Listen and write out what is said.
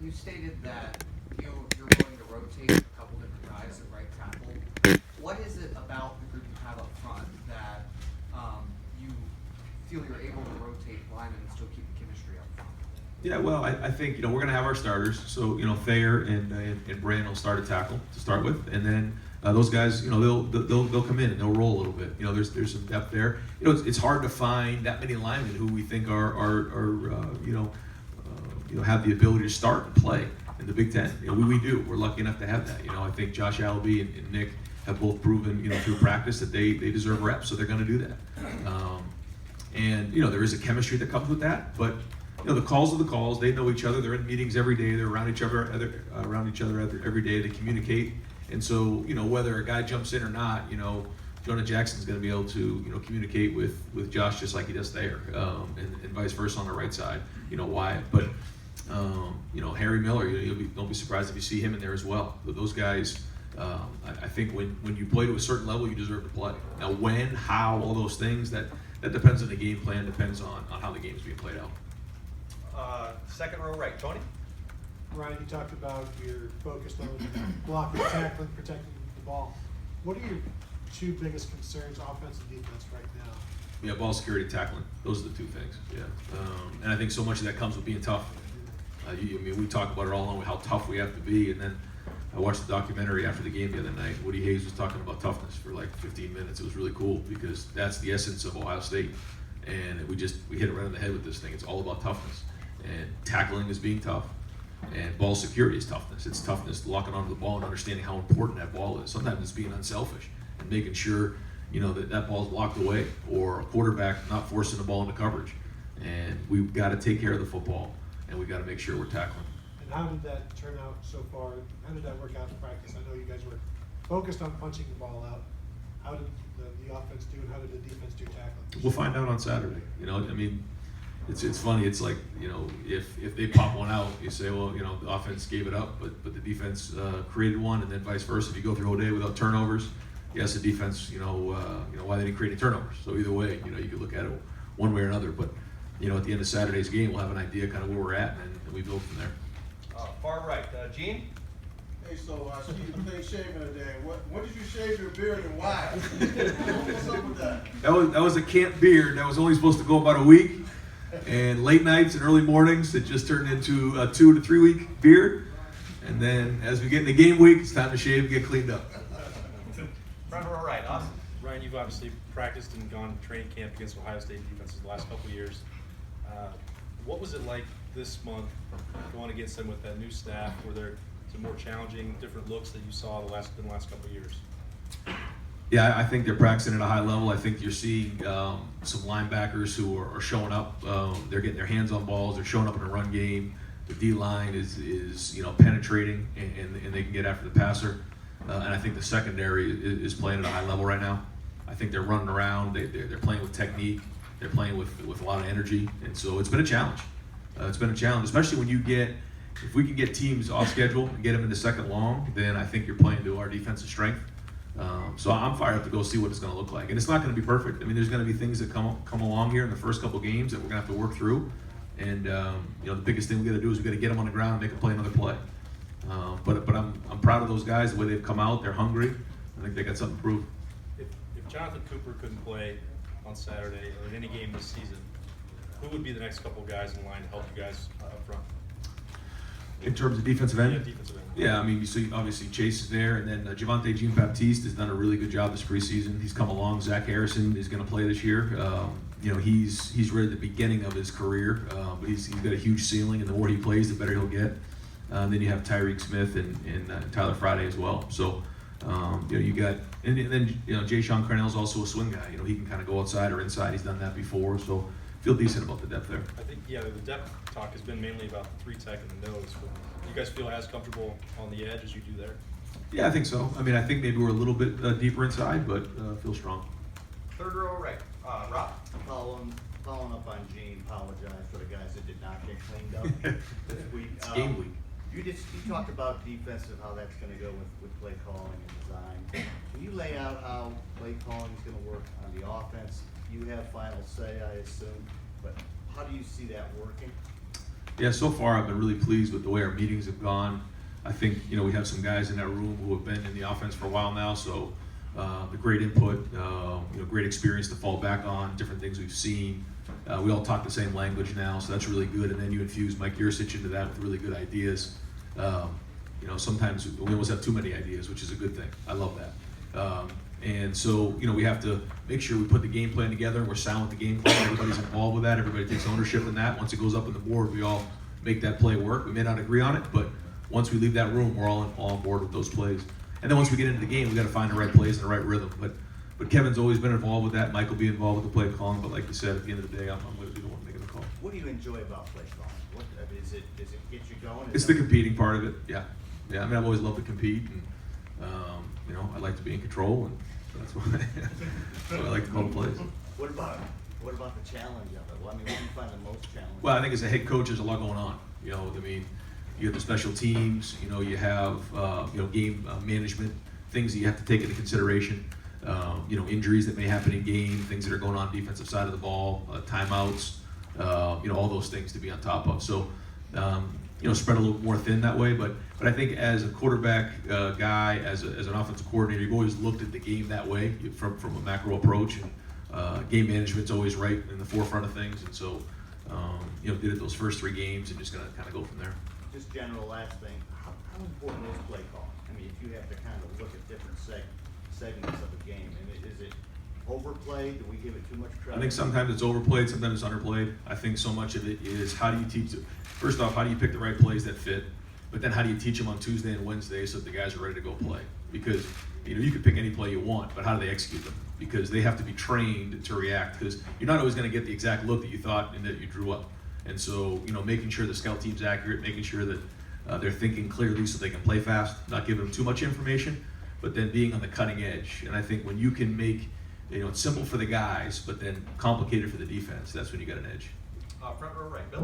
you stated that you're willing to rotate a couple different guys at right tackle. What is it about the group you have up front that you feel you're able to rotate linemen and still keep the chemistry up front? Yeah, well, I think we're going to have our starters. So Thayer and Brand will start a tackle to start with, and then those guys, they'll come in and they'll roll a little bit. There's some depth there. It's hard to find that many linemen who we think are have the ability to start and play in the Big Ten. We do. We're lucky enough to have that. I think Josh Allaby and Nick have both proven through practice that they deserve reps, so they're going to do that. And there is a chemistry that comes with that, but the calls are the calls. They know each other. They're in meetings every day. They're around each other every day. They communicate. And so, whether a guy jumps in or not, Jonah Jackson's going to be able to, communicate with Josh just like he does there, and vice versa on the right side. Wyatt. But Harry Miller, don't be surprised if you see him in there as well. But those guys, I think when you play to a certain level, you deserve to play. Now, when, how, all those things, that depends on the game plan. Depends on how the game's being played out. Second row right, Tony. Ryan, you talked about you're focused on blocking, tackling, protecting the ball. What are your two biggest concerns, offense and defense, right now? Yeah, ball security, tackling. Those are the two things. Yeah, and I think so much of that comes with being tough. We talk about it all along, how tough we have to be, and then I watched the documentary after the game the other night. Woody Hayes was talking about toughness for like 15 minutes. It was really cool because that's the essence of Ohio State, and we hit it right on the head with this thing. It's all about toughness, and tackling is being tough. And ball security is toughness. It's toughness locking onto the ball and understanding how important that ball is. Sometimes it's being unselfish and making sure that ball's locked away, or a quarterback not forcing the ball into coverage. And we've got to take care of the football, and we've got to make sure we're tackling. And how did that turn out so far? How did that work out in practice? I know you guys were focused on punching the ball out. How did the offense do, and how did the defense do tackling? We'll find out on Saturday. It's funny. It's like, if they pop one out, you say, well, the offense gave it up, but the defense created one, and then vice versa. If you go through a whole day without turnovers, yes, the defense, why they didn't create any turnovers. So either way, you could look at it one way or another. But at the end of Saturday's game, we'll have an idea kind of where we're at, and we build from there. Far right, Gene. Hey, so I see you clean shaving today. When did you shave your beard and why? What's up with that? That was a camp beard. That was only supposed to go about a week. And late nights and early mornings, it just turned into a 2 to 3 week beard. And then as we get into game week, it's time to shave and get cleaned up. Front row right, Austin. Ryan, you've obviously practiced and gone to training camp against Ohio State defenses the last couple of years. What was it like this month going against them with that new staff? Were there some more challenging, different looks that you saw in the last couple of years? Yeah, I think they're practicing at a high level. I think you're seeing some linebackers who are showing up. They're getting their hands on balls. They're showing up in a run game. The D-line is penetrating, and they can get after the passer. And I think the secondary is playing at a high level right now. I think they're running around. They're playing with technique. They're playing with a lot of energy. And so it's been a challenge. It's been a challenge, especially when if we can get teams off schedule and get them into second long, then I think you're playing to our defensive strength. So I'm fired up to go see what it's going to look like. And it's not going to be perfect. There's going to be things that come along here in the first couple games that we're going to have to work through. And the biggest thing we got to do is we got to get them on the ground and make them play another play. But I'm proud of those guys, the way they've come out. They're hungry. I think they got something to prove. If Jonathan Cooper couldn't play on Saturday or in any game this season, who would be the next couple guys in line to help you guys up front? In terms of defensive end? Yeah, defensive end. Yeah, you see obviously Chase is there, and then Javonte Jean-Baptiste has done a really good job this preseason. He's come along. Zach Harrison is going to play this year. He's right at the beginning of his career, but he's got a huge ceiling, and the more he plays, the better he'll get. Then you have Tyreek Smith and Tyler Friday as well. So you got, and then Jay Sean Cornell's also a swing guy. He can kind of go outside or inside. He's done that before, so feel decent about the depth there. I think the depth talk has been mainly about the 3-tech and the nose. But do you guys feel as comfortable on the edge as you do there? Yeah, I think so. I think maybe we're a little bit deeper inside, but feel strong. Third row right, Rob. Following up on Gene, apologize for the guys that did not get cleaned up this week. It's game week. You talked about defensive, how that's going to go with play calling and design. Can you lay out how play calling is going to work on the offense? You have final say, I assume, but how do you see that working? Yeah, so far I've been really pleased with the way our meetings have gone. I think, you know, we have some guys in that room who have been in the offense for a while now, so the great input, you know, great experience to fall back on, different things we've seen. We all talk the same language now, so that's really good. And then you infuse Mike Yursich into that with really good ideas. You know, sometimes we almost have too many ideas, which is a good thing. I love that. And so, you know, we have to make sure we put the game plan together. We're sound with the game plan. Everybody's involved with that. Everybody takes ownership in that. Once it goes up on the board, we all make that play work. We may not agree on it, but once we leave that room, we're all on board with those plays. And then once we get into the game, we got to find the right plays and the right rhythm. But Kevin's always been involved with that. Mike will be involved with the play calling. But like you said, at the end of the day, I'm going to be the one making the call. What do you enjoy about play calling? What, I mean, does it get you going? It's the competing part of it. Yeah. Yeah. I mean, I've always loved to compete, and you know, I like to be in control, and that's why I like to call the plays. What about the challenge of it? Well, I mean, what do you find the most challenging? Well, I think as a head coach, there's a lot going on. You know, I mean, you have the special teams. You know, you have you know, game management, things that you have to take into consideration. You know, injuries that may happen in game, things that are going on defensive side of the ball, timeouts. You know, all those things to be on top of. So, you know, spread a little more thin that way. But I think as a quarterback guy, as an offensive coordinator, you've always looked at the game that way from a macro approach. And game management's always right in the forefront of things. And so, you know, did it those first 3 games, and just gonna kind of go from there. Just general last thing, how important is play calling? I mean, if you have to kind of look at different segments of a game, and is it overplayed? Do we give it too much credit? I think sometimes it's overplayed, sometimes it's underplayed. I think so much of it is how do you teach it? First off, how do you pick the right plays that fit? But then how do you teach them on Tuesday and Wednesday so that the guys are ready to go play? Because, you know, you can pick any play you want, but how do they execute them? Because they have to be trained to react, because you're not always going to get the exact look that you thought and that you drew up. And so, you know, making sure the scout team's accurate, making sure that they're thinking clearly so they can play fast, not giving them too much information, but then being on the cutting edge. And I think when you can make, you know, it's simple for the guys, but then complicated for the defense, that's when you got an edge. Front row right, Bill.